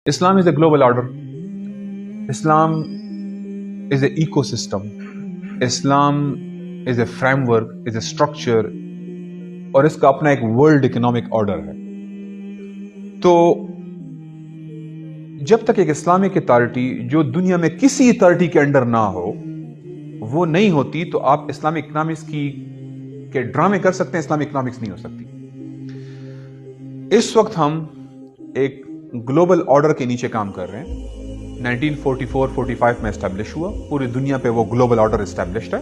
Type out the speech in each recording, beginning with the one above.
Islam is a global order. Islam is an ecosystem. Islam is a framework, is a structure, اور اس کا اپنا ایک world economic order ہے. تو جب تک ایک اسلامک اتھارٹی جو دنیا میں کسی اتھارٹی کے انڈر نہ ہو وہ نہیں ہوتی تو آپ اسلامک اکنامکس کے ڈرامے کر سکتے ہیں، اسلامک اکنامکس نہیں ہو سکتی. اس وقت ہم ایک گلوبل آرڈر کے نیچے کام کر رہے ہیں. 1944-45 میں اسٹیبلش ہوا، پوری دنیا پہ وہ گلوبل آرڈر اسٹیبلشڈ ہے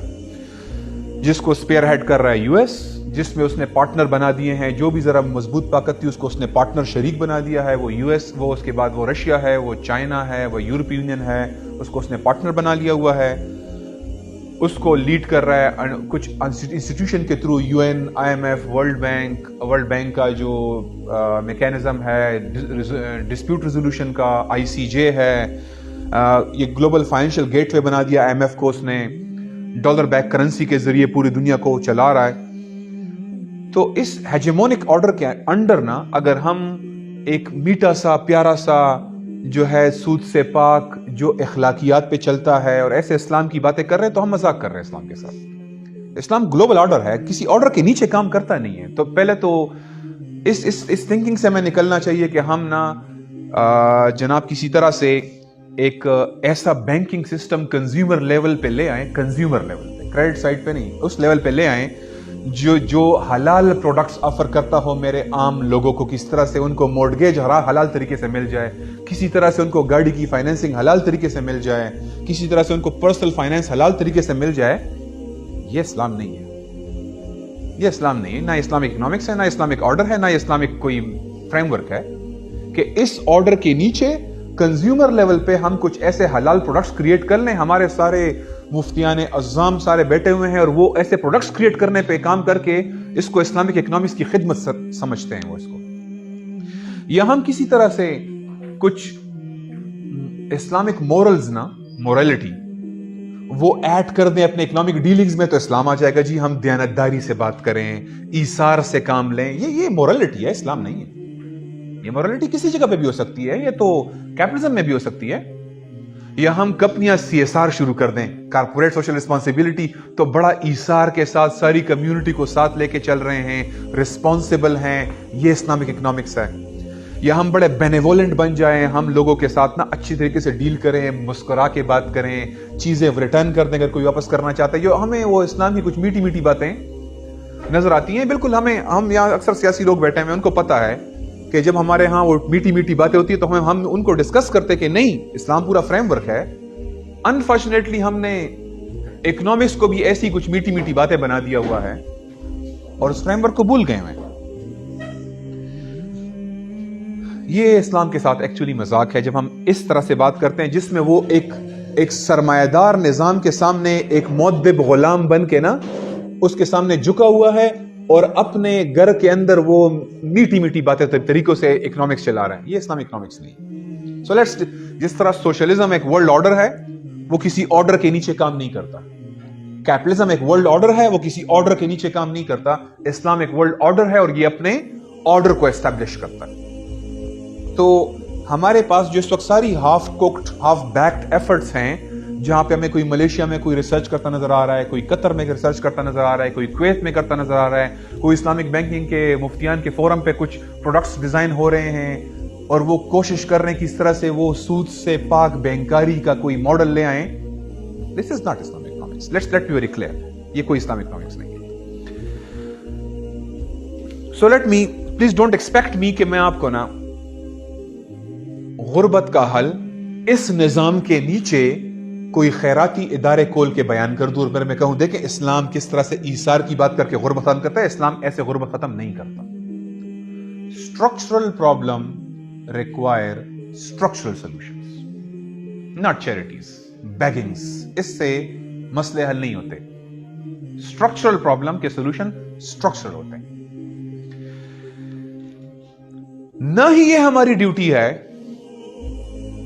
جس کو اسپیئر ہیڈ کر رہا ہے یو ایس، جس میں اس نے پارٹنر بنا دیے ہیں. جو بھی ذرا مضبوط طاقت تھی اس کو اس نے پارٹنر شریک بنا دیا ہے. وہ یو ایس، وہ اس کے بعد وہ رشیا ہے، وہ چائنا ہے، وہ یورپی یونین ہے، اس کو اس نے پارٹنر بنا لیا ہوا ہے. اس کو لیڈ کر رہا ہے کچھ انسٹیٹیوشن کے through, U N, I M F, world bank کا جو میکینزم ہے، ڈسپیوٹ ریزولوشن کا آئی سی جے ہے. یہ گلوبل فائنینشیل گیٹ وے بنا دیا آئی ایم ایف کو اس نے، ڈالر بیک کرنسی کے ذریعے پوری دنیا کو چلا رہا ہے. تو اس ہیجمونک آرڈر کے انڈر نا اگر ہم ایک میٹھا سا پیارا سا جو ہے سود سے پاک جو اخلاقیات پہ چلتا ہے اور ایسے اسلام کی باتیں کر رہے ہیں تو ہم مذاق کر رہے ہیں اسلام کے ساتھ. اسلام گلوبل آرڈر ہے، کسی آرڈر کے نیچے کام کرتا نہیں ہے. تو پہلے تو اس تھنکنگ سے ہمیں نکلنا چاہیے کہ ہم نا جناب کسی طرح سے ایک ایسا بینکنگ سسٹم کنزیومر لیول پہ لے آئیں، کنزیومر لیول پہ، کریڈٹ سائٹ پہ نہیں، اس لیول پہ لے آئیں جو حلال پروڈکٹس آفر کرتا ہو میرے عام لوگوں کو. کس طرح سے ان کو مورٹگیج حلال طریقے سے مل جائے، کسی طرح سے ان کو گاڑی کی فائنینسنگ حلال طریقے سے مل جائے، کسی طرح سے ان کو پرسنل فائنینس حلال طریقے سے مل جائے. یہ اسلام نہیں ہے، یہ اسلام نہیں ہے. نہ اسلامک اکنامکس ہے، نہ اسلامک آرڈر ہے، نہ اسلامک کوئی فریم ورک ہے کہ اس آرڈر کے نیچے کنزیومر لیول پہ ہم کچھ ایسے حلال پروڈکٹس کریٹ کر لیں. ہمارے سارے مفتیان اعظام سارے بیٹھے ہوئے ہیں اور وہ ایسے پروڈکٹس کریٹ کرنے پہ کام کر کے اس کو اسلامک اکنامکس کی خدمت سمجھتے ہیں وہ اس کو. یا ہم کسی طرح سے کچھ اسلامک مورلز نا، موریلٹی وہ ایڈ کر دیں اپنے اکنامک ڈیلنگز میں تو اسلام آ جائے گا. جی ہم دیانتداری سے بات کریں، ایثار سے کام لیں. یہ موریلٹی ہے، اسلام نہیں ہے. یہ موریلٹی کسی جگہ پہ بھی ہو سکتی ہے، یہ تو کیپٹلزم میں بھی ہو سکتی ہے. یا ہم کمپنیاں سی ایس آر شروع کر دیں، کارپوریٹ سوشل رسپانسبلٹی، تو بڑا ایثار کے ساتھ ساری کمیونٹی کو ساتھ لے کے چل رہے ہیں، رسپانسبل ہیں. یہ اسلامک اکنامکس ہے. یا ہم بڑے بینیولنٹ بن جائیں، ہم لوگوں کے ساتھ نا اچھی طریقے سے ڈیل کریں، مسکرا کے بات کریں، چیزیں ریٹرن کر دیں اگر کوئی واپس کرنا چاہتا ہے. جو ہمیں وہ اسلام کی کچھ میٹھی میٹھی باتیں نظر آتی ہیں. بالکل ہم یہاں اکثر سیاسی لوگ بیٹھے ہیں، ان کو پتا ہے کہ جب ہمارے ہاں وہ میٹھی میٹھی باتیں ہوتی ہیں تو ہم ان کو ڈسکس کرتے کہ نہیں، اسلام پورا فریم ورک ہے. انفارچونیٹلی ہم نے اکنامکس کو بھی ایسی کچھ میٹھی میٹھی باتیں بنا دیا ہوا ہے اور اس فریم ورک کو بھول گئے ہیں. یہ اسلام کے ساتھ ایکچولی مذاق ہے جب ہم اس طرح سے بات کرتے ہیں جس میں وہ ایک سرمایہ دار نظام کے سامنے ایک مؤدب غلام بن کے نا اس کے سامنے جھکا ہوا ہے اور اپنے گھر کے اندر وہ میٹھی میٹھی باتیں طریقوں سے اکنامکس چلا رہا ہے. یہ اسلامک اکنامکس نہیں. سو لیٹس، جس طرح سوشلزم ایک ورلڈ آرڈر ہے وہ کسی آرڈر کے نیچے کام نہیں کرتا. کیپٹلزم ایک ورلڈ آرڈر ہے، وہ کسی آرڈر کے نیچے کام نہیں کرتا. اسلام ایک ورلڈ آرڈر ہے اور یہ اپنے آرڈر کو اسٹیبلش کرتا ہے. تو ہمارے پاس جو اس وقت ساری half cooked half baked efforts ہیں، جہاں پہ ہمیں کوئی ملیشیا میں کوئی ریسرچ کرتا نظر آ رہا ہے، کوئی قطر میں ریسرچ کرتا نظر آ رہا ہے، کوئی کویت میں کرتا نظر آ رہا ہے، کوئی اسلامک بینکنگ کے مفتیان کے فورم پہ کچھ پروڈکٹس ڈیزائن ہو رہے ہیں اور وہ کوشش کر رہے ہیں کس طرح سے وہ سود سے پاک بینکاری کا کوئی ماڈل لے آئیں. This is not Islamic economics. Let be very clear, یہ کوئی اسلامک اکنامکس نہیں ہے. So let me, please don't expect me کہ میں آپ کو نا غربت کا حل اس نظام کے نیچے کوئی خیراتی ادارے کھول کے بیان کر دوں اور میں کہوں دیکھیں اسلام کس طرح سے ایثار کی بات کر کے غربت ختم کرتا ہے. اسلام ایسے غربت ختم نہیں کرتا. Structural problem require structural solutions, not charities, beggings. اس سے مسئلے حل نہیں ہوتے. اسٹرکچرل پرابلم کے سولوشن اسٹرکچرل ہوتے ہیں. نہ ہی یہ ہماری ڈیوٹی ہے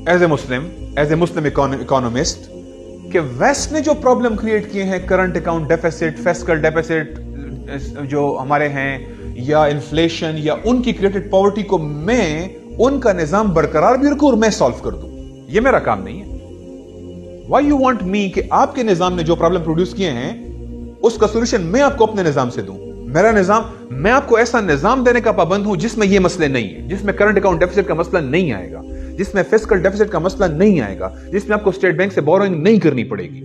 ایز اے مسلم اکانومسٹ کہ ویسٹ نے جو پرابلم کریٹ کیے ہیں، current account deficit, fiscal deficit جو ہمارے ہیں، یا انفلیشن، یا ان کی کریٹڈ پاورٹی کو میں उनका निजाम बरकरार भी रखूं और मैं सॉल्व कर दूं। ये मेरा काम नहीं है। Why you want me कि आपके निजाम ने जो प्रॉब्लम प्रोड्यूस किए हैं उसका सोल्यूशन मैं आपको अपने निजाम से दूं। मेरा निजाम, मैं आपको ऐसा निजाम देने का पाबंद हूं जिसमें ये मसले नहीं है, जिसमें करंट अकाउंट डेफिसिट का मसला नहीं आएगा, जिसमें फिस्कल डेफिसिट का मसला नहीं आएगा, जिसमें आपको स्टेट बैंक से बोरोइंग नहीं करनी पड़ेगी,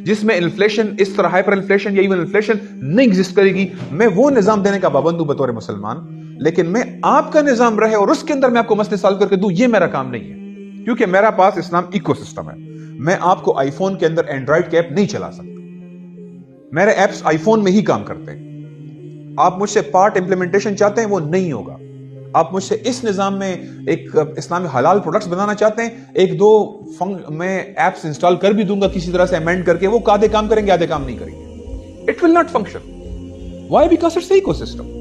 जिसमें इन्फ्लेशन इस तरह हाइपर इन्फ्लेशन या इवन इन्फ्लेशन नहीं एग्जिस्ट करेगी। मैं वो निजाम देने का पाबंद हूं बतौर मुसलमान, लेकिन मैं आपका निजाम रहे और उसके अंदर मैं आपको मसले सॉल्व करके दूं, ये मेरा काम नहीं है, क्योंकि मेरा पास इस्लाम इकोसिस्टम है। मैं आपको आईफोन के अंदर एंड्रॉइड के ऐप नहीं चला सकता, मेरे ऐप्स आईफोन में ही काम करते हैं। आप मुझसे पार्ट इंप्लीमेंटेशन चाहते हैं, वो नहीं होगा। आप मुझसे इस निजाम में एक इस्लामी हलाल प्रोडक्ट्स बनाना चाहते हैं, एक दो मैं एप्स इंस्टॉल कर भी दूंगा किसी तरह से अमेंड करके, वो आधे काम करेंगे आधे काम नहीं करेंगे। It will not function. Why? Because it's ecosystem.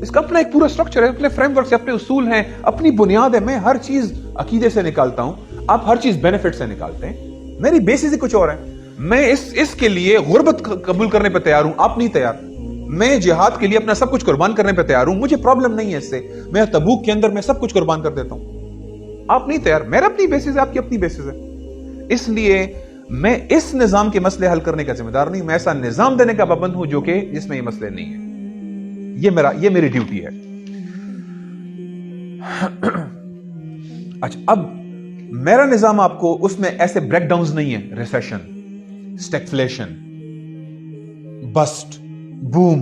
इसका अपना एक पूरा स्ट्रक्चर है, अपने फ्रेमवर्क से, अपने उसूल हैं, अपनी बुनियाद है। मैं हर चीज अकीदे से निकालता हूं, आप हर चीज बेनिफिट से निकालते हैं। मेरी बेसिस ही कुछ और है। मैं इसके लिए गुर्बत कबूल करने पर तैयार हूं, आप नहीं तैयार। मैं जिहाद के लिए अपना सब कुछ कुर्बान करने पर तैयार हूं, मुझे प्रॉब्लम नहीं है इससे। मैं तबूक के अंदर मैं सब कुछ कुर्बान कर देता हूं, आप नहीं तैयार। मेरा अपनी बेसिस है, आपकी अपनी बेसिस है। इसलिए मैं इस निजाम के मसले हल करने का जिम्मेदार नहीं, मैं ऐसा निजाम देने का पाबंद हूं जो कि जिसमें ये मसले नहीं है। ये मेरी ड्यूटी है। अच्छा, अब मेरा निजाम आपको उसमें ऐसे ब्रेकडाउन्स नहीं है, recession, stagflation, bust, boom,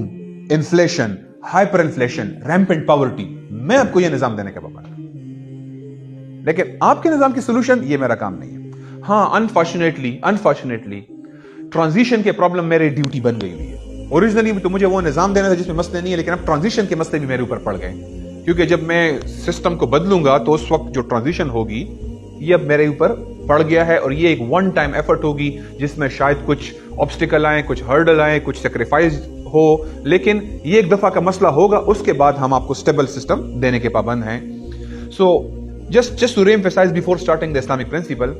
inflation, hyper inflation, rampant poverty, मैं आपको यह निजाम देने का पाबंद हूं। लेकिन आपके निजाम की सोल्यूशन, ये मेरा काम नहीं है। हां, अनफॉर्चुनेटली ट्रांजिशन के प्रॉब्लम मेरी ड्यूटी बन गई हुई है। ओरिजिनली तो मुझे वो निजाम देना था जिसमें मसले नहीं है, लेकिन अब ट्रांजिशन के मसले भी मेरे ऊपर पड़ गए, क्योंकि जब मैं सिस्टम को बदलूंगा तो उस वक्त जो ट्रांजिशन होगी ये अब मेरे ऊपर पड़ गया है, और ये एक वन टाइम एफर्ट होगी जिसमें शायद कुछ ऑब्स्टिकल आए, कुछ हर्डल आए, कुछ सेक्रीफाइस हो, लेकिन ये एक दफा का मसला होगा। उसके बाद हम आपको स्टेबल सिस्टम देने के पाबंद हैं। सो just to re-emphasize before starting the Islamic principle,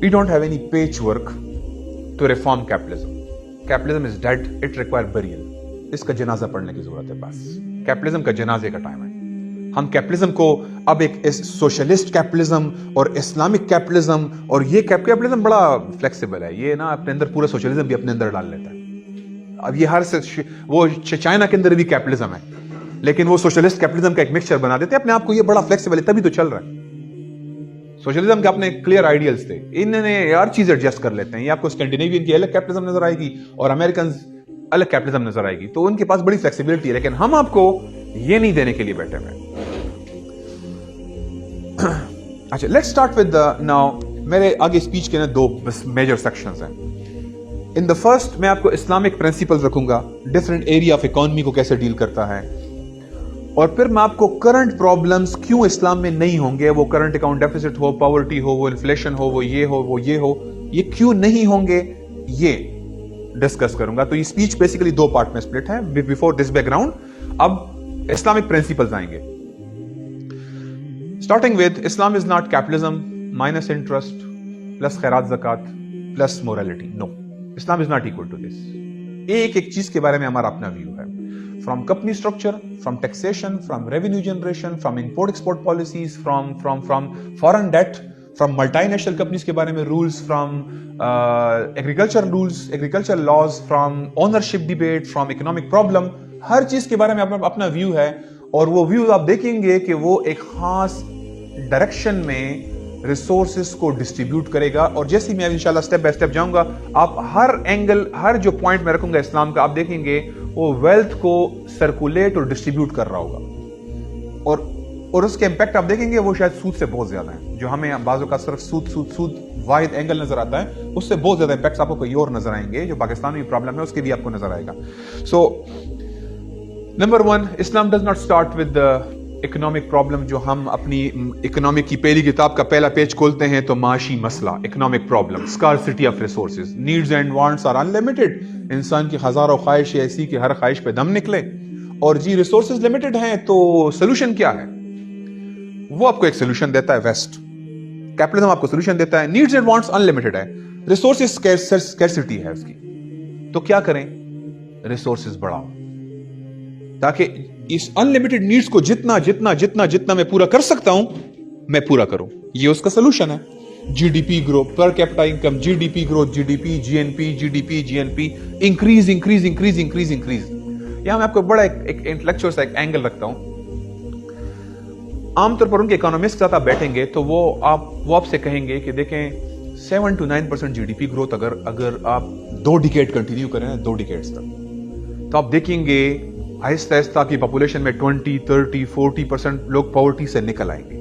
we don't have any patchwork to reform capitalism. Capitalism is dead, it requires burial. इसका जनाजा पढ़ने की जरूरत है बस। कैपिटलिज्म का जनाजे का टाइम है। हम कैपिटलिज्म को अब एक सोशलिस्ट कैपिटलिज्म और इस्लामिक कैपिटलिज्म, और ये कैपिटलिज्म बड़ा फ्लेक्सिबल है, ये ना अपने अंदर पूरा सोशलिज्म भी अपने अंदर डाल लेता है। अब ये हर से वो चाइना के अंदर भी कैपिटलिज्म है, लेकिन वो सोशलिस्ट कैपिटलिज्म का एक मिक्सचर बना देते हैं अपने आप को। ये बड़ा फ्लेक्सिबल है, तभी तो चल रहा है। सोशलिज्म के अपने क्लियर आइडियल्स थे, इन्होंने हर चीज एडजस्ट कर लेते हैं। ये आपको स्कैंडिनेवियन की अलग कैपिटलिज्म नजर आएगी और अमेरिकन अलग कैपिटलिज्म नजर आएगी, तो उनके पास बड़ी फ्लेक्सिबिलिटी है, लेकिन हम आपको ये नहीं देने के लिए बैठे हुए। अच्छा, लेट्स स्टार्ट विद नाउ, मेरे आगे स्पीच के ना दो मेजर सेक्शंस हैं। इन द फर्स्ट मैं आपको इस्लामिक प्रिंसिपल्स रखूंगा, डिफरेंट एरिया ऑफ इकोनॉमी को कैसे डील करता है, और फिर मैं आपको करंट प्रॉब्लम्स क्यों इस्लाम में नहीं होंगे, वो करंट अकाउंट डेफिसिट हो, पॉवर्टी हो, वो इन्फ्लेशन हो, वो ये हो, ये क्यों नहीं होंगे, ये डिस्कस करूंगा। तो ये स्पीच बेसिकली दो पार्ट में स्प्लिट है। बिफोर दिस बैकग्राउंड, अब इस्लामिक प्रिंसिपल्स आएंगे। Starting with Islam is not capitalism minus interest plus खैरात ज़कात plus morality. No, Islam is not equal to this. एक एक चीज के बारे में हमारा अपना व्यू है, from company structure, from taxation, from revenue generation, from import export policies, from foreign debt, from multinational companies के बारे में rules, from agriculture rules, agriculture laws, from ownership debate, from economic problem, हर चीज के बारे में अपना व्यू है। और वो व्यू आप देखेंगे कि वो एक खास डायरेक्शन में रिसोर्सेस को डिस्ट्रीब्यूट करेगा। और जैसे मैं इंशाल्लाह स्टेप बाय स्टेप जाऊंगा, आप हर एंगल, हर जो पॉइंट में रखूंगा इस्लाम का, आप देखेंगे वो वेल्थ को सर्कुलेट और डिस्ट्रीब्यूट कर रहा होगा। और उसके इंपैक्ट आप देखेंगे वो शायद सूद से बहुत ज्यादा है। जो हमें बाजू का सिर्फ सूद वाहिद एंगल नजर आता है, उससे बहुत ज्यादा इंपैक्ट आपको कोई और नजर आएंगे। जो पाकिस्तान में प्रॉब्लम है उसके भी आपको नजर आएगा। So number one, Islam does not start with economic problem. जो हम अपनी इकोनॉमिक की पहली किताब का पहला पेज खोलते हैं तो माशी मसला, economic problem, scarcity of resources, needs and wants are unlimited. इंसान की हजारों ख्वाहिश ऐसी कि हर ख्वाहिश पे दम निकले, और जी रिसोर्सेज लिमिटेड हैं, तो सोल्यूशन क्या है? वो आपको एक सोल्यूशन देता है वेस्ट। कैपिटलिज्म आपको सोल्यूशन देता है, नीड्स एंड वांट्स अनलिमिटेड है, रिसोर्सेज स्कैर्सिटी है उसकी। तो क्या करें? रिसोर्सेज बढ़ाओ, ताकि इस अनलिमिटेड नीड्स को जितना जितना जितना जितना मैं पूरा कर सकता हूं मैं पूरा करूं। ये उसका सोल्यूशन है। GDP growth, per capita income, GDP growth, GDP, GNP, GDP, GNP, increase increase increase increase increase. यहां मैं आपको बड़ा एक इंटेलेक्चुअल सा एक एंगल रखता हूं। आमतौर पर उनके इकोनॉमिस्ट के साथ आप बैठेंगे तो वो आपसे कहेंगे कि देखें 7 to 9% जीडीपी ग्रोथ अगर आप 2 डिकेड कंटिन्यू करें, 2 डिकेड्स तक, तो आप देखेंगे आहिस्ता आहिस्ता की पॉपुलेशन में 20, 30, 40% लोग पॉवर्टी से निकल आएंगे।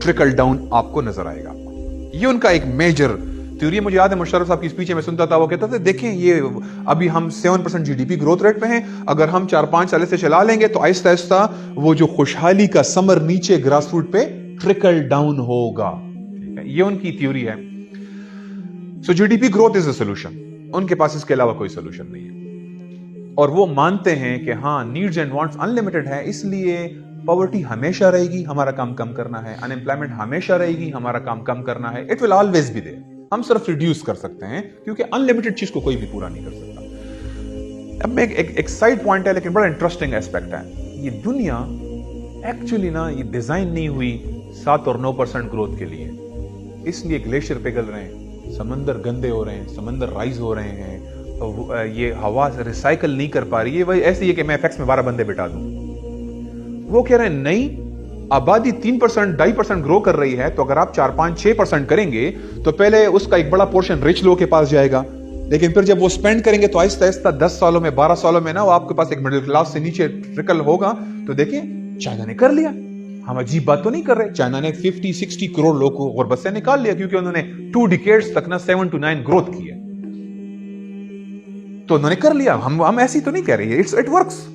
ट्रिकल डाउन आपको नजर आएगा। ये उनका एक मेजर थ्योरी है। मुझे याद है मुशर्रफ साहब की स्पीच में सुनता था, वो कहता था देखें ये अभी हम 7% जीडीपी ग्रोथ रेट पे हैं, अगर हम 4-5 साल से चला लेंगे तो आहिस्ता आहिस्ता वो जो खुशहाली का समर नीचे ग्रास रूट पे ट्रिकल डाउन होगा। ठीक है, ये उनकी थ्योरी है। So GDP growth is a solution, उनके पास इसके अलावा कोई सोल्यूशन नहीं है। और वो मानते हैं कि हाँ, नीड्स एंड वांट्स अनलिमिटेड है, इसलिए पॉवर्टी हमेशा रहेगी, हमारा काम कम करना है, अनएम्प्लॉयमेंट हमेशा रहेगी, हमारा काम कम करना है। It will always be there, हम सिर्फ रिड्यूस कर सकते हैं, क्योंकि अनलिमिटेड चीज को कोई भी पूरा नहीं कर सकता। अब एक साइड पॉइंट है, लेकिन बड़ा इंटरेस्टिंग एस्पेक्ट है। ये दुनिया एक्चुअली ना ये डिजाइन नहीं हुई 7 और 9% ग्रोथ के लिए, इसलिए ग्लेशियर पिघल रहे हैं, समंदर गंदे हो रहे हैं, समंदर राइज हो रहे हैं, तो ये हवा से रिसाइकल नहीं कर पा रही है। वही ऐसे ही कि मैं फैक्स में 12 बंदे बिठा दूं। वो कह रहे हैं नहीं, आबादी 3%, 2.5% ग्रो कर रही है, तो अगर आप 4, 5, 6% करेंगे तो पहले उसका एक बड़ा पोर्शन रिच लोग के पास जाएगा, लेकिन फिर जब वो स्पेंड करेंगे तो आहिस्ता आहिस्ता 10 सालों में, 12 सालों में ना वो आपके पास एक मिडिल क्लास से नीचे ट्रिकल होगा। तो देखिए चाइना ने कर लिया, हम अजीब बात तो नहीं कर रहे। चाइना ने 50-60 करोड़ लोगों को गुर्बत से निकाल लिया, क्योंकि उन्होंने 2 डिकेड्स तक ना 7 to 9 ग्रोथ की है, तो उन्होंने कर लिया। हम ऐसी तो नहीं कह रहे, इट वर्क्स,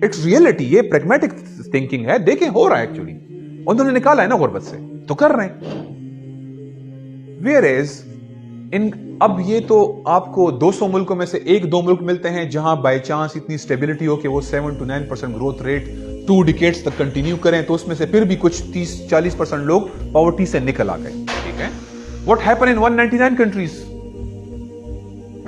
इट्स रियलिटी, ये प्रैग्मेटिक थिंकिंग है। देखें हो रहा है, एक्चुअली उन्होंने निकाला है ना गुर्बत से, तो कर रहे हैं। Whereas अब ये तो आपको 200 मुल्कों में से 1-2 मुल्क मिलते हैं जहां बाय चांस इतनी स्टेबिलिटी हो कि वो 7 to 9% ग्रोथ रेट 2 डिकेड्स तक कंटिन्यू करें, तो उसमें से फिर भी कुछ 30-40% लोग पॉवर्टी से निकल आ गए। ठीक है, व्हाट हैपन इन 199 कंट्रीज?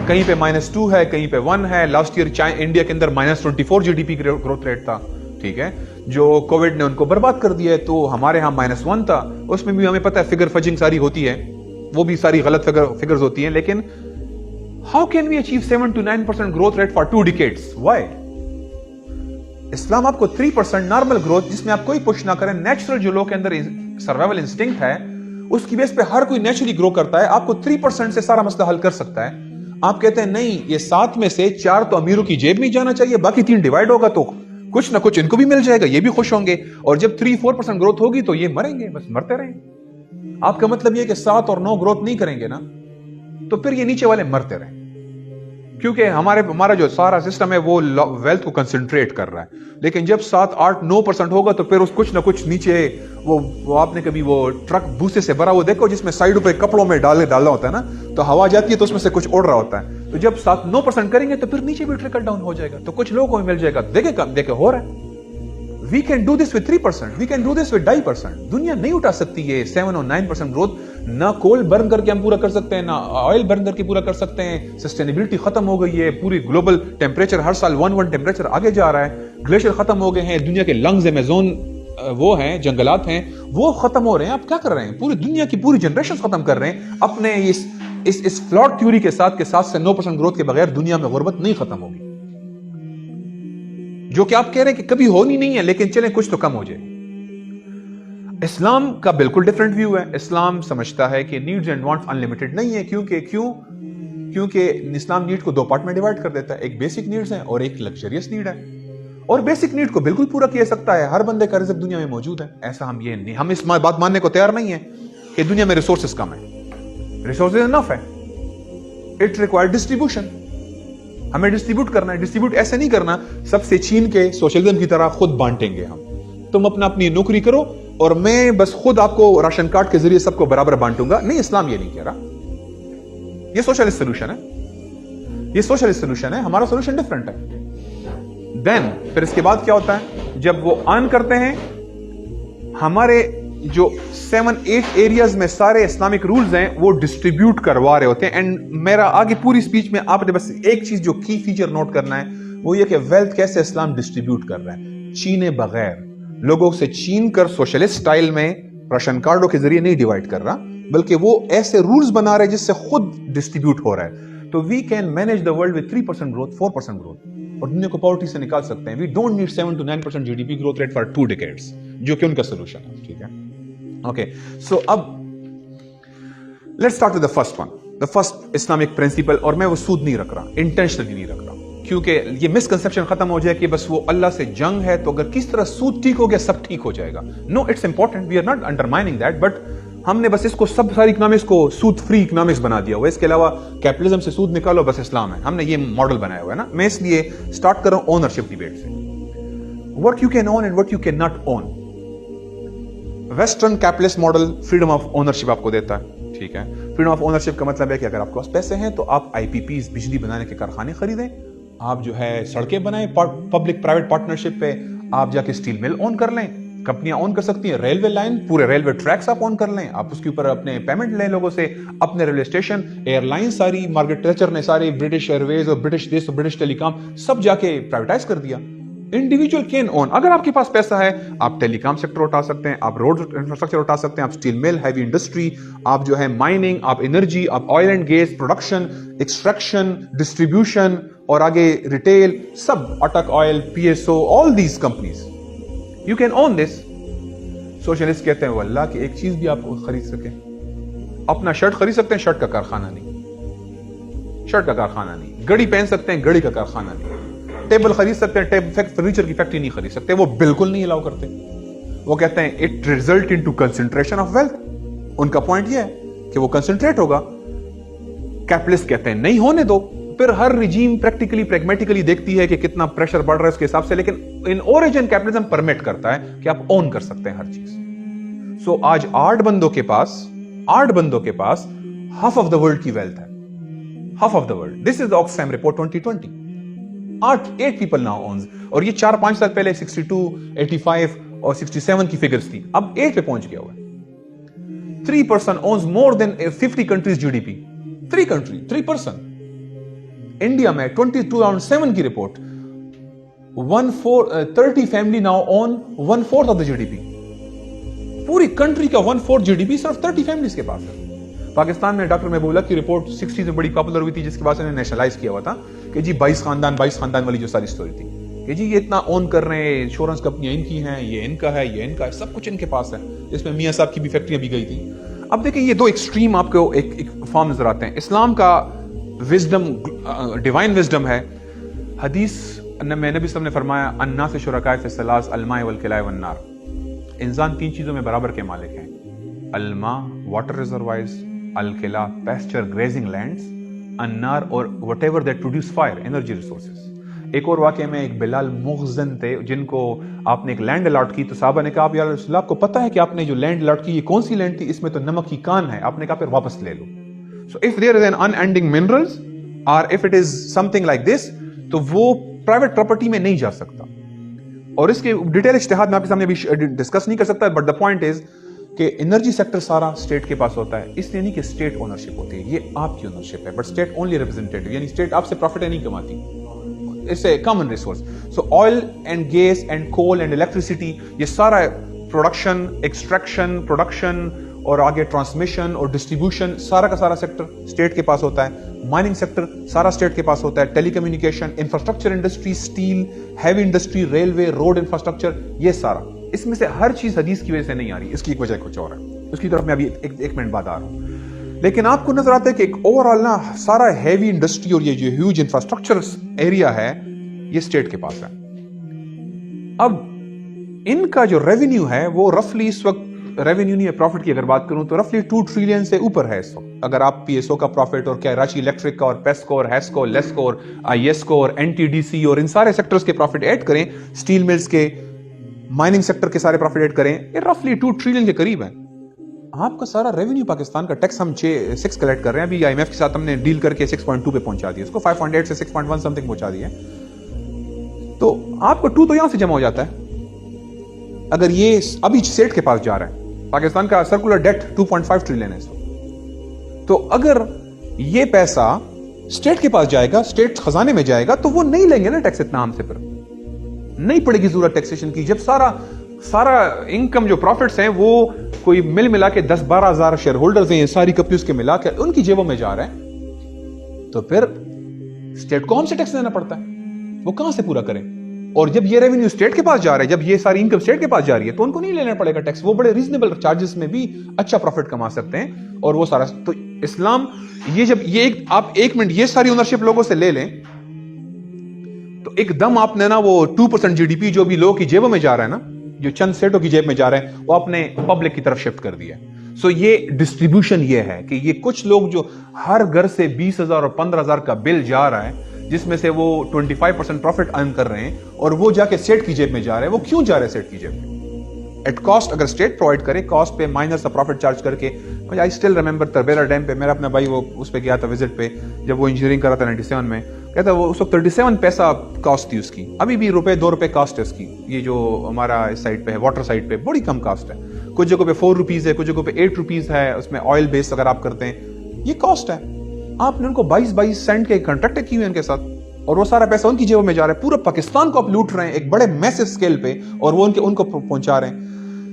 कहीं पे -2 है, कहीं पे 1 है। लास्ट ईयर इंडिया के अंदर -24 जीडीपी ग्रोथ रेट था। ठीक है, जो कोविड ने उनको बर्बाद कर दिया है, तो हमारे यहां -1 था। उसमें भी हमें पता है फिगर फजिंग सारी होती है, वो भी सारी गलत फिगर्स होती हैं। लेकिन how can we achieve 7 to 9% growth rate for 2 decades? Why? Islam आपको 3% नॉर्मल ग्रोथ, जिसमें आप कोई पुश ना करें, नेचुरल जो लोग के अंदर सर्वाइवल इंस्टिंक्ट है उसकी बेस पे हर कोई नेचुरली ग्रो करता है, आपको 3% से सारा मसला हल कर सकता है। आप कहते हैं नहीं, ये 7 में से 4 तो अमीरों की जेब में जाना चाहिए, बाकी 3 डिवाइड होगा तो कुछ ना कुछ इनको भी मिल जाएगा, ये भी खुश होंगे। और जब 3-4% ग्रोथ होगी तो ये मरेंगे, बस मरते रहेंगे। आपका मतलब ये कि 7 और 9 ग्रोथ नहीं करेंगे ना, तो फिर ये नीचे वाले मरते रहें, क्योंकि हमारा जो सारा सिस्टम है वो वेल्थ को कंसंट्रेट कर रहा है। लेकिन जब 7, 8, 9% होगा तो फिर उस कुछ ना कुछ नीचे वो आपने कभी वो ट्रक भूसे से भरा वो देखो जिसमें साइडों पे कपड़ों में डालना होता है ना, तो हवा जाती है तो उसमें से कुछ उड़ रहा होता है। तो जब 7-9% करेंगे तो फिर नीचे भी ट्रिकल डाउन हो जाएगा, तो कुछ लोगों को मिल जाएगा। देखे हो रहा है। We can do this with 3%, we can do this with 2.5%. दुनिया नहीं उठा सकती है 7 और 9% ग्रोथ। ना कोल बर्न करके हम पूरा कर सकते हैं, ना ऑयल बर्न करके पूरा कर सकते हैं। सस्टेनेबिलिटी खत्म हो गई है, पूरी ग्लोबल टेम्परेचर हर साल 1 टेम्परेचर आगे जा रहा है। ग्लेशियर खत्म हो गए हैं, दुनिया के लंग्स अमेज़न वो हैं, जंगलात हैं, वो खत्म हो रहे हैं। आप क्या कर रहे हैं? पूरी दुनिया की पूरी जनरेशन खत्म कर रहे हैं अपने इस फ्लॉट थ्योरी के साथ, 7 से 9% ग्रोथ के बगैर दुनिया में गुर्बत नहीं खत्म होगी, जो कि आप कह रहे हैं कि कभी होनी नहीं है, लेकिन चलें कुछ तो कम हो जाए। इस्लाम का बिल्कुल डिफरेंट व्यू है। इस्लाम समझता है कि नीड्स एंड वांट्स अनलिमिटेड नहीं है, क्योंकि इस्लाम नीड को 2 पार्ट में डिवाइड कर देता है। एक बेसिक नीड्स है और एक लग्जरियस नीड है। और बेसिक नीड को बिल्कुल पूरा किया सकता है, हर बंदे का रिज़्क दुनिया में मौजूद है। ऐसा हम इस बात मानने को तैयार नहीं है कि दुनिया में रिसोर्सेज कम है। रिसोर्सेज इनफ है, इट रिक्वायर डिस्ट्रीब्यूशन। हमें डिस्ट्रीब्यूट करना है। डिस्ट्रीब्यूट ऐसे नहीं करना सबसे छीन के सोशलिज्म की तरह खुद बांटेंगे हम। तुम अपनी नौकरी करो और मैं बस खुद आपको राशन कार्ड के जरिए सबको बराबर बांटूंगा। नहीं, इस्लाम ये नहीं कह रहा। ये सोशलिस्ट सोल्यूशन है, ये सोशलिस्ट सोल्यूशन है। हमारा सोल्यूशन डिफरेंट है। देन फिर इसके बाद क्या होता है, जब वो अर्न करते हैं, हमारे जो 7-8 एरियाज में सारे इस्लामिक रूल्स हैं वो डिस्ट्रीब्यूट करवा रहे होते हैं। एंड मेरा आगे पूरी स्पीच में आपने बस एक चीज जो की फीचर नोट करना है, वो ये कि वेल्थ कैसे इस्लाम डिस्ट्रीब्यूट कर रहा है। छीने बगैर, लोगों से छीन कर सोशलिस्ट स्टाइल में राशन कार्डों के जरिए नहीं डिवाइड कर रहा, बल्कि वो ऐसे रूल्स बना रहे जिससे खुद डिस्ट्रीब्यूट हो रहा है। तो we can manage the world with 3% growth, 4% growth, और दुनिया को पॉवर्टी से निकाल सकते हैं। We don't need 7 to 9% GDP growth rate for 2 decades, जो कि उनका सोल्यूशन है। ठीक है, ओके। सो अब let's start with the first one, the first Islamic principle. और मैं वो सूद नहीं रख रहा, इंटेंशनली नहीं रख रहा, क्योंकि ये मिसकंसेप्शन खत्म हो जाए कि बस वो अल्लाह से जंग है, तो अगर किस तरह सूद ठीक हो गया सब ठीक हो जाएगा। No, it's important, we are not undermining that, but हमने बस इसको सब सारी इकोनॉमिक्स को सूद फ्री इकोनॉमिक्स बना दिया हुआ है। इसके अलावा कैपिटलिज्म से सूद निकालो, बस इस्लाम है। हमने ये मॉडल बनाया हुआ है ना। मैं इसलिए स्टार्ट कर रहा हूं ओनरशिप डिबेट से। What you can own and what you can not own. Western capitalist model freedom of ownership आपको देता है। ठीक है, फ्रीडम ऑफ ओनरशिप का मतलब है कि अगर आपके पास पैसे हैं तो आप आईपीपीज, बिजली बनाने के कारखाने खरीदें, आप जो है सड़कें बनाएं पब्लिक प्राइवेट पार्टनरशिप पे, आप जाके स्टील मिल ऑन कर लें, कंपनियां ऑन कर सकती हैं, रेलवे लाइन, पूरे रेलवे ट्रैक्स आप ऑन कर लें, आप उसके ऊपर अपने पेमेंट लें लोगों से, अपने रेलवे स्टेशन, एयरलाइन सारी, मार्गरेट थैचर ने सारी ब्रिटिश एयरवेज और ब्रिटिश देश और ब्रिटिश टेलीकॉम सब जाके प्राइवेटाइज कर दिया। Individual can own. अगर आपके पास पैसा है, आप टेलीकॉम सेक्टर उठा सकते हैं, आप रोड इंफ्रास्ट्रक्चर उठा सकते हैं, आप स्टील मिल, हैवी इंडस्ट्री, आप जो है माइनिंग, आप एनर्जी, आप oil and gas production, extraction, distribution और आगे रिटेल, सब, अटक oil, PSO, all these companies you can own this. Socialist कहते हैं वल्लाह कि एक चीज भी आप खरीद सके, अपना शर्ट खरीद सकते हैं, शर्ट का कारखाना नहीं, शर्ट का कारखाना नहीं, घड़ी पहन सकते हैं, घड़ी का कारखाना नहीं, टेबल खरीद सकते हैं, फर्नीचर की फैक्ट्री नहीं खरीद सकते, वो बिल्कुल नहीं अलाउ करते। वो कहते हैं it result into concentration of wealth. उनका पॉइंट ये है कि वो कंसंट्रेट होगा। कैपिटलिस्ट कहते हैं नहीं होने दो। फिर हर रिजीम प्रैक्टिकली प्रैग्मेटिकली देखती है कि कितना प्रेशर बढ़ रहा है उसके हिसाब से, लेकिन इन ओरिजिन कैपिटलिज्म परमिट करता है कि आप ओन कर सकते हैं हर चीज। सो आज 8 बंदों के पास हाफ ऑफ द वर्ल्ड की वेल्थ है, half of the world. This is the Oxfam report 2020। 8 people now owns, और ये 4-5 साल पहले 62, 85 और 67 की फिगर्स थी, अब 8 पे पहुंच गया हुआ है। 3% owns more than 50 countries GDP. 3%। India में 2007 की report 30 family now own 1/4 of the GDP. पूरी कंट्री का 1/4 जीडीपी सिर्फ 30 फैमिलीज के पास है। पाकिस्तान में डॉक्टर महबूबा की रिपोर्ट 60s में बड़ी पॉपुलर हुई थी, जिसके बाद इन्हें नेशनलाइज किया हुआ था कि जी 22 खानदान वाली जो सारी स्टोरी थी कि जी ये इतना ओन कर रहे हैं, इंश्योरेंस कंपनियां इनकी हैं, ये इनका है, सब कुछ इनके पास है। इसमें मियां साहब की भी फैक्ट्रियां भी गई थी। अब देखिए ये 2 एक्सट्रीम आपको एक फॉर्म नजर आते हैं। इस्लाम का विजडम, डिवाइन विजडम है। हदीस में नबी साहब ने फरमाया अन्नास शुरकाए फी सलास अलमा वल किलाए वन नार। इंसान 3 चीजों में बराबर के मालिक हैं, अलमा वाटर रिजर्वायर्स, अल किला पैस्चर ग्रेजिंग लैंड्स, अन्नार और whatever that produce fire energy resources. एक और वाकये में एक बिलाल मुग़ज़न थे जिनको आपने एक लैंड अलॉट की, तो साहबा ने कहा आप या रसूल अल्लाह, आपको पता है कि आपने जो लैंड अलॉट की ये कौन सी लैंड थी, इसमें तो नमक की कान है। आपने कहा फिर वापस ले लो। So if there is an unending minerals or if it is something like this, तो वो प्राइवेट प्रॉपर्टी में नहीं जा सकता। और इसके डिटेल इज्तिहाद में आपके सामने भी डिस्कस नहीं कर सकता, बट द पॉइंट इज कि एनर्जी सेक्टर सारा स्टेट के पास होता है। इसलिए नहीं कि स्टेट ओनरशिप होती है, ये आपकी ओनरशिप है, बट स्टेट ओनली रिप्रेजेंटेटिव, यानी स्टेट आपसे प्रॉफिट नहीं कमाती, it's a common resource. So oil and gas and coal and electricity, ये सारा प्रोडक्शन, एक्सट्रैक्शन, प्रोडक्शन और आगे ट्रांसमिशन और डिस्ट्रीब्यूशन, सारा का सारा सेक्टर स्टेट के पास होता है। माइनिंग सेक्टर सारा स्टेट के पास होता है। Telecommunication, infrastructure industry, steel, heavy industry, railway, road infrastructure, ये सारा, इसमें से हर चीज हदीस की वजह से नहीं आ रही। इसकी एक वजह कुछ और है, उसकी तरफ मैं अभी एक मिनट बाद आ रहा हूं। लेकिन आपको नजर आता है कि एक ओवरऑल ना सारा हैवी इंडस्ट्री और ये जो ह्यूज इंफ्रास्ट्रक्चर एरिया है ये स्टेट के पास है। अब इनका जो रेवेन्यू है वो रफली इस वक्त, रेवेन्यू नहीं है, प्रॉफिट की अगर बात करूं तो रफली 2 ट्रिलियन से ऊपर है इस वक्त। अगर आप पीएसओ का प्रॉफिट और कराची इलेक्ट्रिक का और पेस्को और हेस्को, लेस्को और आईएसको और एनटीडीसी और इन सारे सेक्टर्स के प्रॉफिट ऐड करें, स्टील मिल्स के, माइनिंग सेक्टर के सारे प्रॉफिट ऐड करें, ये रफली 2 ट्रिलियन के करीब है। आपका सारा रेवेन्यू पाकिस्तान का टैक्स हम 6 कलेक्ट कर रहे हैं। अभी आईएमएफ के साथ हमने डील करके 6.2 पे पहुंचा दिया, इसको 5.8 से 6.1 समथिंग पहुंचा दिया। तो आपको 2 तो यहां से जमा हो जाता है। अगर ये अभी स्टेट के पास जा रहा है, पाकिस्तान का सर्कुलर डेट 2.5 ट्रिलियन है, तो अगर ये पैसा स्टेट के पास जाएगा, स्टेट खजाने में जाएगा, तो वो नहीं लेंगे ना टैक्स इतना हमसे। फिर नहीं पड़ेगी जरूरत टैक्सेशन की। जब सारा इनकम जो प्रॉफिट्स हैं वो कोई मिल मिला के 10-12 हजार शेयर होल्डर्स हैं, सारी कंपनीज के मिला के उनकी जेबों में जा रहा है, तो फिर स्टेट को हमसे टैक्स देना पड़ता है, वो कहां से पूरा करें? और जब ये रेवेन्यू स्टेट के पास जा रहा है, जब ये सारी इनकम स्टेट के पास जा रही है, तो उनको नहीं लेना पड़ेगा टैक्स, वो बड़े रीजनेबल चार्जेस में भी अच्छा प्रॉफिट कमा सकते हैं। और वो सारा तो इस्लाम आप 1 मिनट ये सारी ओनरशिप लोगों से ले लें तो एकदम आपने ना वो 2% जीडीपी जो भी लोगों की जेबों में जा रहा है ना, जो चंद सेठों की जेब में जा रहे हैं, वो आपने पब्लिक की तरफ शिफ्ट कर दिया। सो ये डिस्ट्रीब्यूशन ये है कि ये कुछ लोग जो हर घर से 20,000 और 15,000 का बिल जा रहा है, जिसमें से वो 25% प्रॉफिट अर्न कर रहे हैं और वो जाके स्टेट की जेब में जा रहे हैं, वो क्यों जा रहे हैं स्टेट की जेब में? एट कॉस्ट अगर स्टेट प्रोवाइड करे, कॉस्ट पे माइनर सा प्रॉफिट चार्ज करके। I still remember Tarbela dam पे मेरा अपना भाई वो उस पे गया था विजिट पे, जब वो इंजीनियरिंग कर रहा था 97 में, कहता वो उस वक्त 37 पैसा कॉस्ट थी उसकी, अभी भी ₹2 कॉस्ट है उसकी। ये जो हमारा इस साइड पे है, वाटर साइड पे बड़ी कम कॉस्ट है, कुछ जगहों पे ₹4 है, कुछ जगहों पे ₹8 है, उसमें ऑयल बेस्ड अगर आप करते हैं, ये कॉस्ट है। आपने उनको 22 सेंट के कॉन्ट्रैक्ट किए हैं उनके साथ, और वो सारा पैसा उनकी जेबों में जा रहा है। पूरा पाकिस्तान को आप लूट रहे हैं एक बड़े मैसिव स्केल पे, और वो उनको पहुंचा रहे हैं।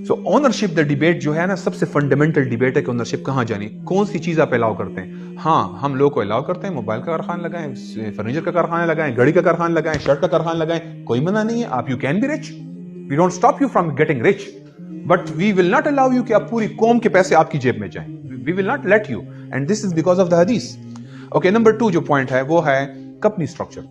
सो ऑनरशिप द डिबेट जो है ना, सबसे फंडामेंटल डिबेट है कि ऑनरशिप कहां जानी, कौन सी चीज आप अलाउ करते हैं। हाँ, हम लोग को अलाउ करते हैं मोबाइल का कारखाना लगाएं, फर्नीचर का कारखाना लगाएं, घड़ी का कारखाना लगाएं, शर्ट का कारखाना लगाएं, कोई मना नहीं है। आप you can be rich, we don't stop you from getting rich, but we will not allow you कि आप पूरी कौम के पैसे आपकी जेब में जाएं। We will not let you, and this is because of the हदीस। ओके, नंबर 2 जो पॉइंट है वो है कंपनी स्ट्रक्चर।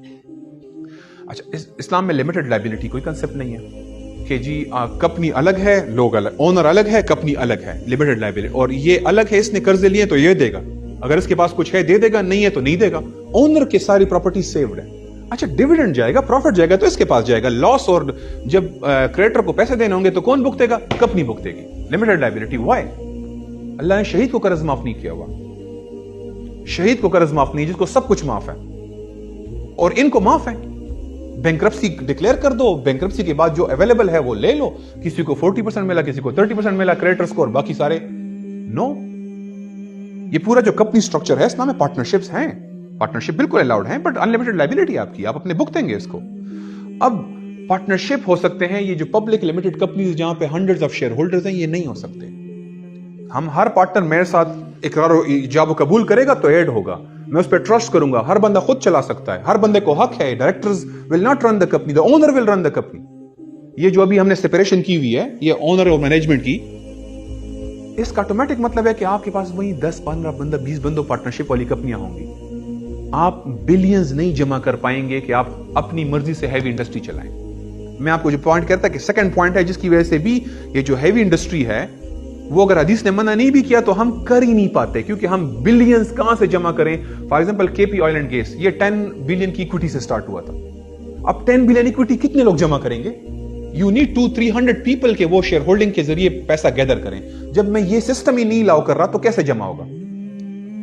अच्छा, इस्लाम में लिमिटेड लायबिलिटी कोई कंसेप्ट नहीं है कि जी कंपनी अलग है, लोग अलग, ओनर अलग है, कंपनी अलग है, लिमिटेड लायबिलिटी। और ये अलग है, इसने कर्जे लिए तो ये देगा, अगर इसके पास कुछ है दे देगा, नहीं है तो नहीं देगा। ओनर की सारी प्रॉपर्टी सेव्ड है। अच्छा, डिविडेंड जाएगा, प्रॉफिट जाएगा तो इसके पास जाएगा, लॉस और जब क्रेडिटर को पैसे देने होंगे तो कौन भुगतेगा? कंपनी भुगतेगी। Limited liability. व्हाई? अल्लाह ने शहीद को कर्ज माफ नहीं किया हुआ, शहीद को कर्ज माफ नहीं, जिसको सब कुछ माफ है, और इनको माफ है। बैंक्रप्सी डिक्लेयर कर दो, बैंक्रप्सी के बाद जो अवेलेबल है वो ले लो, किसी को 40% मिला, किसी को 30% मिला क्रेडिटर्स को, और बाकी सारे नो। ये पूरा जो कंपनी स्ट्रक्चर है इसमें पार्टनरशिप्स हैं, पार्टनरशिप बिल्कुल अलाउड है, बट अनलिमिटेड लायबिलिटी आपकी, आप अपने भुगतेंगे इसको। अब पार्टनरशिप हो सकते हैं ये जो पब्लिक लिमिटेड कंपनीज जहां पे हंड्रेड्स ऑफ शेयर होल्डर्स हैं, ये नहीं हो सकते। हम हर पार्टनर मेरे साथ इकरार इजाब कबूल करेगा तो ऐड होगा, मैं उस पर ट्रस्ट करूंगा, हर बंदा खुद चला सकता है, हर बंदे को हक है, directors will not run the company, the owner will run the company. ये जो अभी हमने सेपरेशन की हुई है, ये ओनर और मैनेजमेंट की, इसका ऑटोमेटिक मतलब है कि आपके पास वही 10-15 बंदा 20 बंदों पार्टनरशिप वाली कंपनियां होंगी। आप बिलियंस नहीं जमा कर पाएंगे कि आप अपनी मर्जी से हैवी इंडस्ट्री चलाएं। मैं आपको जो पॉइंट कहता कि सेकंड पॉइंट है जिसकी वजह से भी ये जो हैवी इंडस्ट्री है, वो अगर हदीस ने मना नहीं भी किया तो हम कर ही नहीं पाते, क्योंकि हम बिलियंस कहां से जमा करें। For example KP oil and gas, ये 10 बिलियन की इक्विटी से स्टार्ट हुआ था। अब 10 बिलियन इक्विटी कितने लोग जमा करेंगे? यू नीड 200-300 पीपल के वो शेयर होल्डिंग के जरिए पैसा गैदर करें। जब मैं ये सिस्टम ही नहीं लाओ कर रहा तो कैसे जमा होगा?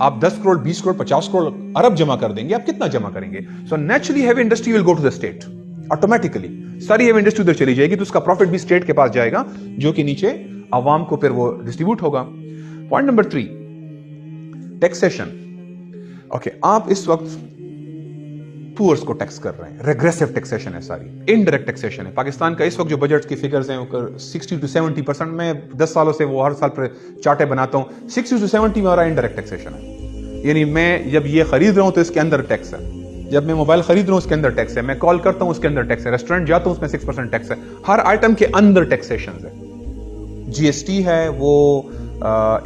आप 10 करोड़, 20 करोड़, 50 करोड़, अरब जमा कर देंगे, आप कितना जमा करेंगे? So naturally heavy industry will go to the state, automatically सारी हैवी इंडस्ट्री उधर चली जाएगी, तो उसका प्रॉफिट भी स्टेट के पास जाएगा, जो कि नीचे आवाम को फिर वो डिस्ट्रीब्यूट होगा। Point number 3, taxation. ओके, आप इस वक्त पुअर्स को टैक्स कर रहे हैं, रेग्रेसिव टैक्सेशन है, सारी इनडायरेक्ट टैक्सेशन है। पाकिस्तान का इस वक्त जो बजट की फिगर्स हैं 60 to 70%, में 10 सालों से वो हर साल पर चार्टे बनाता हूं, 60 to 70 में हमारा इनडायरेक्ट टैक्सेशन है। यानी मैं जब ये खरीद रहा हूं तो इसके अंदर टैक्स है, जब मैं मोबाइल खरीद रहा हूं उसके अंदर टैक्स है, मैं कॉल करता हूं उसके अंदर टैक्स है, रेस्टोरेंट जाता हूं उसमें 6% टैक्स है, हर आइटम के अंदर टैक्सेशन है। जीएसटी है, वो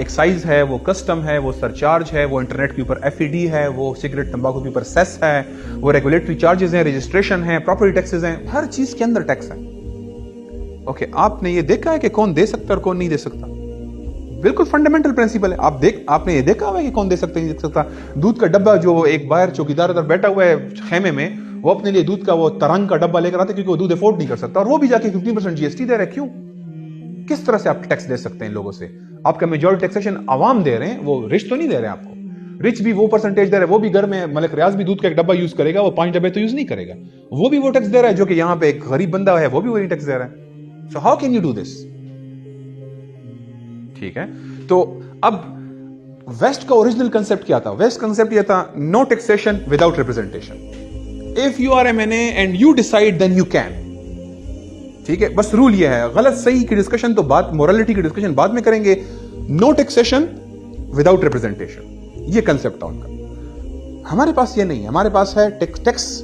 एक्साइज है, वो कस्टम है, वो सरचार्ज है, वो इंटरनेट के ऊपर एफईडी है, वो सिगरेट तंबाकू के ऊपर सेस है, वो रेगुलेटरी चार्जेस हैं, रजिस्ट्रेशन है, प्रॉपर्टी टैक्सेस हैं, हर चीज के अंदर टैक्स है। ओके, आपने ये देखा है कि कौन दे सकता है और कौन नहीं दे सकता? बिल्कुल फंडामेंटल प्रिंसिपल है। आपने ये देखा हुआ है कि कौन दे सकता है, नहीं दे सकता? दूध का डब्बा जो एक बाहर चौकीदार उधर बैठा हुआ है खेमे में, वो अपने लिए दूध का वो तरंग का डब्बा लेकर आता है क्योंकि वो दूध अफोर्ड नहीं कर सकता, और वो भी जाके 15% जीएसटी दे रहा है। क्यों? किस तरह से आप टैक्स दे सकते हैं लोगों से? आपका मेजॉरिटी टैक्सेशन आवाम दे रहे हैं, वो रिच तो नहीं दे रहे हैं आपको। रिच भी वो परसेंटेज दे रहे हैं, वो भी घर में मलिक रियाज भी दूध का एक डब्बा यूज करेगा, वो 5 डब्बे तो यूज नहीं करेगा, वो भी वो टैक्स दे रहा है, जो कि यहाँ पे एक गरीब बंदा है वो भी वही टैक्स दे रहा है। So how can you do this? ठीक है, तो अब वेस्ट का ओरिजिनल कंसेप्ट क्या था? वेस्ट कंसेप्ट यह था, no taxation without representation. If you are MNA and you decide then you can, ٹھیک ہے, بس رول یہ ہے, غلط صحیح کی ڈسکشن تو بات, مورالٹی کی ڈسکشن بعد میں کریں گے. نو ٹیکسیشن وداؤٹ ریپرزینٹیشن, یہ کنسپٹ تھا ان کا. ہمارے پاس یہ نہیں ہے, ہمارے پاس ہے ٹیکس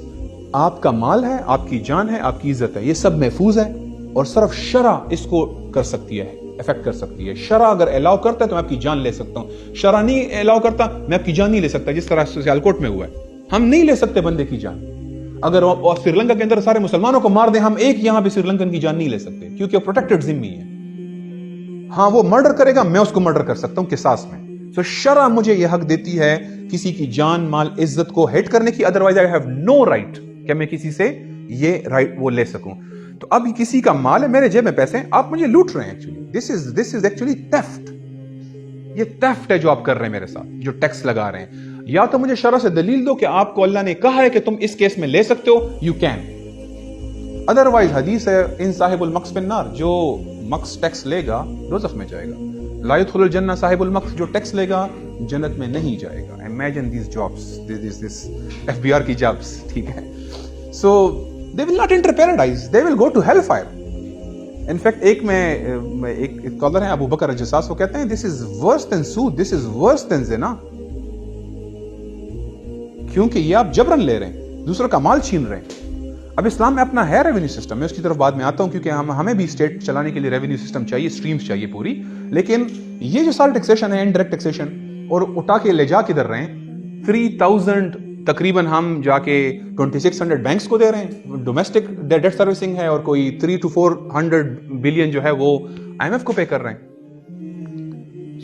آپ کا مال ہے, آپ کی جان ہے, آپ کی عزت ہے, یہ سب محفوظ ہے, اور صرف شرع اس کو کر سکتی ہے, افیکٹ کر سکتی ہے. شرع اگر الاؤ کرتا ہے تو میں آپ کی جان لے سکتا ہوں, شرع نہیں الاؤ کرتا میں آپ کی جان نہیں لے سکتا, جس طرح سیالکوٹ میں ہوا ہے. ہم نہیں لے سکتے بندے کی جان. اگر سری لنکا کے اندر سارے مسلمانوں کو مار دیں, ہم ایک یہاں پہ سری لنکن کی جان نہیں لے سکتے, کیونکہ وہ پروٹیکٹڈ ذمہ ہے. ہاں وہ مرڈر کرے گا, میں اس کو مرڈر کر سکتا ہوں قصاص میں. سو شرع مجھے یہ حق دیتی ہے کسی کی جان, مال, عزت کو ہیٹ کرنے کی, otherwise I have no right کہ میں کسی سے یہ رائٹ وہ لے سکوں. تو اب کسی کا مال ہے, میرے جیب میں پیسے ہیں, آپ مجھے لوٹ رہے ہیں. Actually this is actually theft. یہ تھیفٹ ہے جو آپ کر رہے ہیں میرے ساتھ, جو ٹیکس لگا رہے ہیں. یا تو مجھے شرع سے دلیل دو کہ آپ کو اللہ نے کہا ہے کہ تم اس کیس میں لے سکتے ہو, یو کین. ادروائز حدیث ہے ان صاحب المقص بالنار, جو مقص ٹیکس لے گا دوزخ میں جائے گا. لا يدخل الجنہ صاحب المقص, جو ٹیکس لے گا جنت میں نہیں جائے گا. Imagine these jobs, this FBR کی جابس, ٹھیک ہے. So they will not enter paradise, they will go to hellfire. In fact ایک اسکالر ہیں ابو بکر الجساس, وہ کہتے ہیں this is worse than سود, this is worse than زنا. کیونکہ یہ آپ جبرن لے رہے ہیں, دوسروں کا مال چھین رہے ہیں. اب اسلام میں اپنا ہے ریونیو سسٹم, میں اس کی طرف بعد میں آتا ہوں, کیونکہ ہمیں بھی اسٹیٹ چلانے کے لیے ریونیو سسٹم چاہیے, اسٹریمز چاہیے پوری. لیکن یہ جو سارا ٹیکسیشن ہے, انڈائریکٹ ٹیکسیشن, اور اٹھا کے لے جا کدھر رہے ہیں, 3000 تقریباً ہم جا کے 2600 بینکس کو دے رہے ہیں, ڈومیسٹک ڈیٹ سروسنگ ہے, اور کوئی 300 to 400 بلین جو ہے وہ IMF کو پے کر رہے ہیں.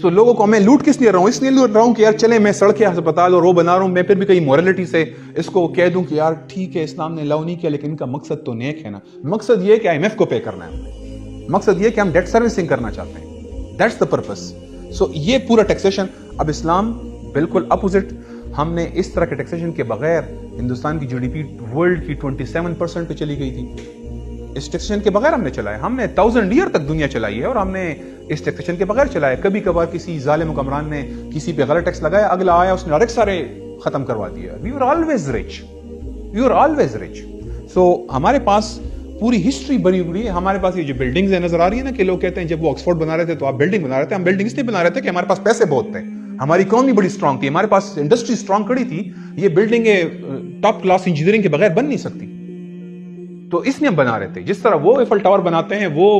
سو لوگوں کو میں لوٹ کس لیے رہا ہوں, اس لیے لوٹ رہا ہوں کہ یار چلے میں سڑک ہسپتال اور وہ بنا رہا ہوں, میں پھر بھی کہیں مورالٹی سے اس کو کہہ دوں کہ یار ٹھیک ہے اسلام نے الاؤ نہیں کیا, لیکن ان کا مقصد تو نیک ہے نا. مقصد یہ کہ IMF کو پے کرنا ہے, مقصد یہ کہ ہم ڈیٹ سروسنگ کرنا چاہتے ہیں, دیٹس دا پرپس. سو یہ پورا ٹیکسیشن. اب اسلام بالکل اپوزٹ, ہم نے اس طرح کے ٹیکسیشن کے بغیر ہندوستان کی GDP ورلڈ کی 27% پہ چلی گئی تھی. اس ٹیکسیشن کے بغیر ہم نے چلایا, ہم نے 1000 ایئر تک دنیا چلائی ہے, اور ہم نے اس ٹیکسیشن کے بغیر چلایا. کبھی کبھار کسی ظالم حکمران نے کسی پہ غلط ٹیکس لگایا, اگلا آیا اس نے ڈائریکٹ سارے ختم کروا دیا. We are always rich. So ہمارے پاس پوری ہسٹری بنی ہوئی ہے. ہمارے پاس یہ جو بلڈنگز نظر آ رہی ہیں نا, کہ لوگ کہتے ہیں جب وہ آکسفورڈ بنا رہے تھے تو آپ بلڈنگ بنا رہے تھے. ہم بلڈنگ اس لیے بنا رہے تھے کہ ہمارے پاس پیسے بہت تھے, ہماری اکانومی بڑی اسٹرانگ تھی, ہمارے پاس انڈسٹری اسٹرانگ کڑی تھی. یہ بلڈنگیں ٹاپ کلاس انجینئرنگ کے بغیر بن نہیں سکتی, تو اس لیے ہم بنا رہے تھے. جس طرح وہ ایفل ٹاور بناتے ہیں, وہ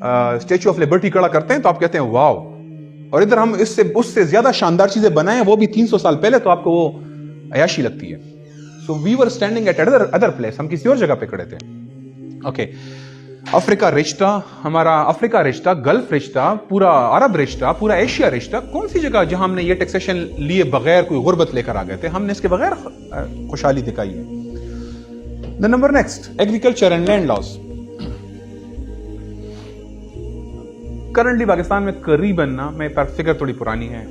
اسٹیچو آف لبرٹی کھڑا کرتے ہیں, تو آپ کہتے ہیں واو. اور ادھر ہم اس سے زیادہ شاندار چیزیں بنائیں, وہ بھی 300 سال پہلے, تو آپ کو وہ عیاشی لگتی ہے. سو وی ور اسٹینڈنگ ایٹ ادر پلیس, ہم کسی اور جگہ پہ کھڑے تھے. اوکے, افریقہ رشتہ, ہمارا افریقہ رشتہ, گلف رشتہ, پورا عرب رشتہ, پورا ایشیا رشتہ, کون سی جگہ جہاں ہم نے یہ ٹیکسیشن لیے بغیر کوئی غربت لے کر آ گئے تھے؟ ہم نے اس کے بغیر خوشحالی دکھائی ہے. The number next, agriculture and land laws. Currently Pakistan میں قریباً نا, میں فگر تھوڑی پرانی ہے,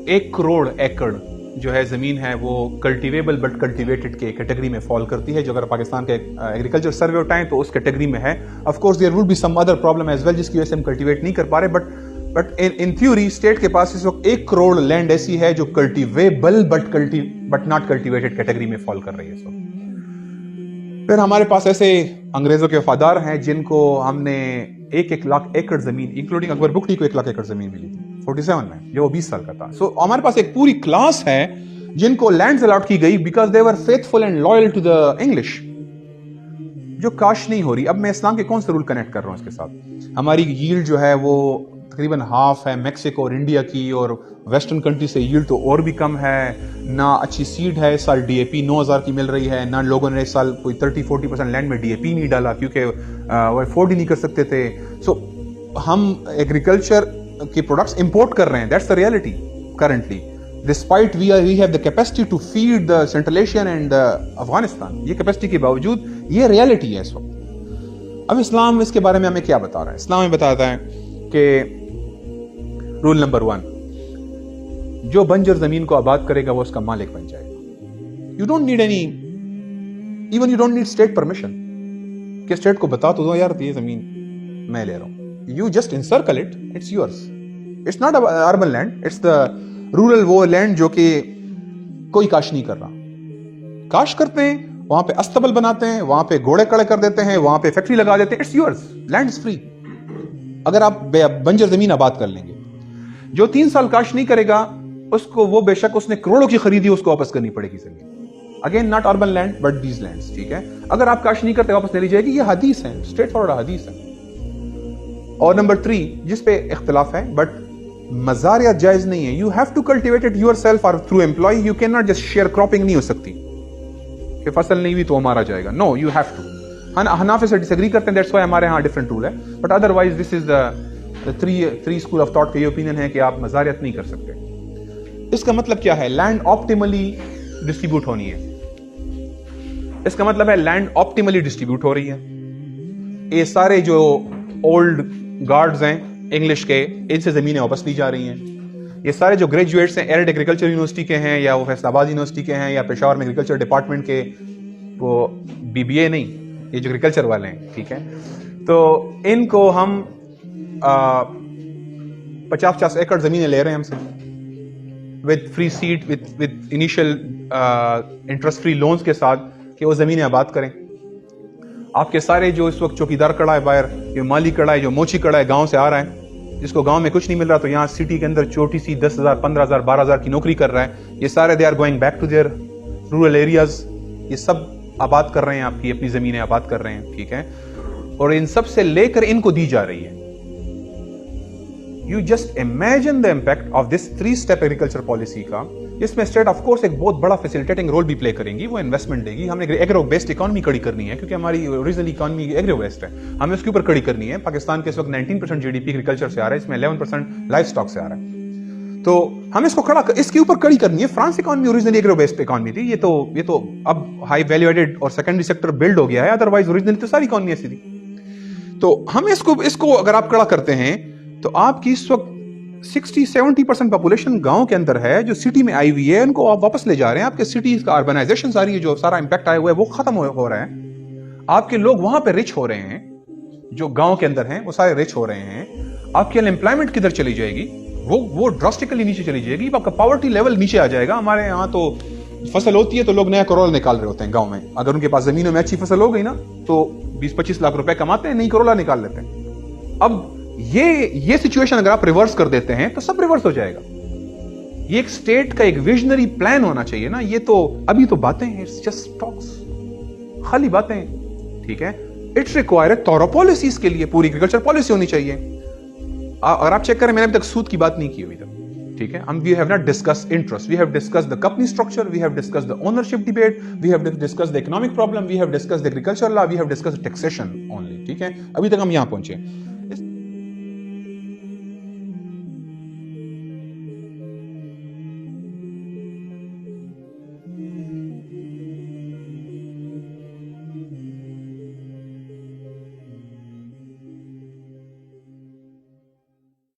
1 کروڑ ایکڑ جو ہے زمین ہے وہ کلٹیویبل بٹ کلٹیویٹڈ کے کیٹیگری میں فال کرتی ہے. جو اگر پاکستان کے ایگریکلچر سروے اٹھائیں تو اس کیٹیگری میں ہے. Of course there will be some other problem as well, جس کی وجہ سے ہم کلٹیویٹ نہیں کر پا رہے, بٹ ان تھیوری اسٹیٹ کے پاس اس وقت 1 کروڑ لینڈ ایسی ہے جو کلٹیویبل بٹ ناٹ کلٹیویٹڈ کیٹیگری میں فال کر رہی ہے اس وقت. پھر ہمارے پاس ایسے انگریزوں کے وفادار ہیں جن کو ہم نے 1 لاکھ ایکڑ زمین, انکلوڈنگ اکبر بگٹی کو 1 لاکھ ایکڑ زمین ملی تھی 47 میں, جو 20 سال کا تھا. سو ہمارے پاس ایک پوری کلاس ہے جن کو لینڈز الاٹ کی گئی because they were faithful and loyal to the English, جو کاش نہیں ہو رہی. اب میں اسلام کے کون سے رول کنیکٹ کر رہا ہوں اس کے ساتھ؟ ہماری ییلڈ جو ہے وہ تقریباً ہاف ہے میکسیکو اور انڈیا کی, اور ویسٹرن کنٹری سے ییلڈ تو اور بھی کم ہے. نہ اچھی سیڈ ہے, اس سال DAP 9000 کی مل رہی ہے, نہ لوگوں نے اس سال کوئی 30-40% لینڈ میں DAP نہیں ڈالا کیونکہ وہ افورڈ ہی نہیں کر سکتے تھے. سو ہم ایگریکلچر کے پروڈکٹس امپورٹ کر رہے ہیں, that's the reality currently, despite we have the capacity to feed the central Asian and Afghanistan. یہ کیپیسٹی کے باوجود یہ ریئلٹی ہے اس وقت. اب اسلام اس کے بارے میں ہمیں کیا بتا رہا ہے؟ اسلام ہمیں بتاتا ہے کہ رول نمبر 1, جو بنجر زمین کو آباد کرے گا وہ اس کا مالک بن جائے گا. You don't need even you don't need state permission, کہ اسٹیٹ کو بتا تو دو یار یہ زمین میں لے رہا ہوں. You just encircle it, it's yours. It's not urban land, it's the rural وہ لینڈ جو کہ کوئی کاش نہیں کر رہا. کاش کرتے ہیں وہاں پہ استبل بناتے ہیں, وہاں پہ گھوڑے کڑے کر دیتے ہیں, وہاں پہ فیکٹری لگا دیتے ہیں. It's yours, land is free. اگر آپ بنجر زمین آباد کر لیں گے, جو 3 سال کاشت نہیں کرے گا اس کو, وہ بے شک اس نے کروڑوں کی خریدی, اس کو واپس کرنی پڑے گی زمین. Again not urban land but these lands, ٹھیک ہے. اگر آپ کاشت نہیں کرتے واپس لے لی جائے گی. یہ حدیث ہے, اسٹریٹ فارورڈ حدیث ہے. اور نمبر 3 جس پہ اختلاف ہے, بٹ مزاریات جائز نہیں ہے. You have to cultivate it yourself اور through employ. You can not just share cropping نہیں ہو سکتی کہ فصل نہیں ہوئی تو مارا جائے گا. نو, یو ہیو ٹو. حنافی سے ڈس ایگری کرتے ہیں, دیٹس وائی ہمارے ہاں ڈفرنٹ رول ہے. But otherwise this is the 3 school of thought کا یہ اوپینین ہے کہ آپ مزاریات نہیں کر سکتے. اس کا مطلب کیا ہے؟ لینڈ آپٹیملی ڈسٹریبیوٹ ہونی ہے. اس کا مطلب ہے لینڈ آپٹیملی ڈسٹریبیوٹ ہو رہی ہے. یہ سارے جو اولڈ گارڈز ہیں انگلش کے, ان سے زمینیں واپس لی جا رہی ہیں. یہ سارے جو گریجویٹس ہیں ایرڈ ایگریکلچر یونیورسٹی کے ہیں, یا وہ فیصل آباد یونیورسٹی کے ہیں, یا پشاور میں ایگریکلچر ڈپارٹمنٹ کے, وہ BBA نہیں, یہ جو ایگریکلچر والے ہیں, ٹھیک ہے. تو ان کو ہم 50 ایکڑ زمینیں لے رہے ہیں ہم سے, with free seed, with initial interest free loans کے ساتھ, کہ وہ زمینیں آباد کریں. آپ کے سارے جو اس وقت چوکیدار کڑا ہے باہر, جو مالی کڑا ہے, جو موچی کڑا ہے, گاؤں سے آ رہا ہے, جس کو گاؤں میں کچھ نہیں مل رہا, تو یہاں سٹی کے اندر چھوٹی سی 10,000 15,000 12,000 کی نوکری کر رہا ہے. یہ سارے they are going back to their rural areas. یہ سب آباد کر رہے ہیں, آپ کی اپنی زمینیں آباد کر رہے ہیں, ٹھیک ہے. اور ان سب سے لے کر ان کو دی جا رہی ہے. You just imagine the impact of this 3-step agriculture policy کا, جس میں اسٹیٹ آف کورس ایک بہت بڑا فیسیلیٹیٹنگ رول بھی پلے کریں گی. وہ انویسٹمنٹ دے گی. ہم نے ایگرو بیسڈ اکانومی کڑی کرنی ہے, کیونکہ ہماری اوریجنل اکانومی ایگرو بیسڈ ہے. ہمیں اس کے اوپر کڑی کرنی ہے. پاکستان کے اس وقت 19% GDP ایگریکلچر سے آ رہا ہے, اس میں 11% لائف اسٹاک سے آ رہا ہے. تو ہمیں اس کے اوپر کڑی کرنی ہے. France economy originally agro based economy تھی. یہ تو اب ہائی ویلیو ایڈڈ اور سیکنڈری سیکٹر بلڈ ہو گیا ہے. ادروائز اوریجنلی تو ساری اکانومی ایسی تھی. تو ہم اس کو اگر آپ کڑا کرتے ہیں, تو آپ کی اس وقت 60-70% پاپولیشن گاؤں کے اندر ہے, جو سٹی میں آئی ہوئی ہے. ان کو آپ واپس لے جا رہے ہیں. آپ کے سٹیز کا اربنائزیشن ساری, جو سارا امپیکٹ آیا ہوا ہے, وہ ختم ہو رہا ہے. آپ کے لوگ وہاں پہ رچ ہو رہے ہیں, جو گاؤں کے اندر ہیں وہ سارے رچ ہو رہے ہیں. آپ کی انپلائمنٹ کدھر چلی جائے گی؟ وہ ڈراسٹیکلی نیچے چلی جائے گی. آپ کا پاورٹی لیول نیچے آ جائے گا. ہمارے یہاں تو فصل ہوتی ہے تو لوگ نیا کروڑا نکال رہے ہوتے ہیں گاؤں میں. اگر ان کے پاس زمینوں میں اچھی فصل ہو گئی نا, تو 20-25 لاکھ روپے کماتے ہیں, نئی کروڑا نکال لیتے ہیں. اب یہ سچویشن اگر آپ ریورس کر دیتے ہیں تو سب ریورس ہو جائے گا. یہ ایک اسٹیٹ کا ایک ویژنری پلان ہونا چاہیے نا. یہ تو ابھی تو باتیں ہیں, اٹس جسٹ ٹاکس, خالی باتیں, ٹھیک ہے. اٹس ریکوائر تھورو پالیسیز کے لیے پوری ایگریکلچر پالیسی ہونی چاہیے. اگر آپ چیک کریں, میں نے ابھی تک سود کی بات نہیں کی ابھی تک, ٹھیک ہے. We have not discuss interest, we have discuss the company structure, we have discuss the ownership debate, we have discuss the economic problem, we have discuss the agriculture law, we have discuss taxation only, ٹھیک ہے. ابھی تک ہم یہاں پہنچے.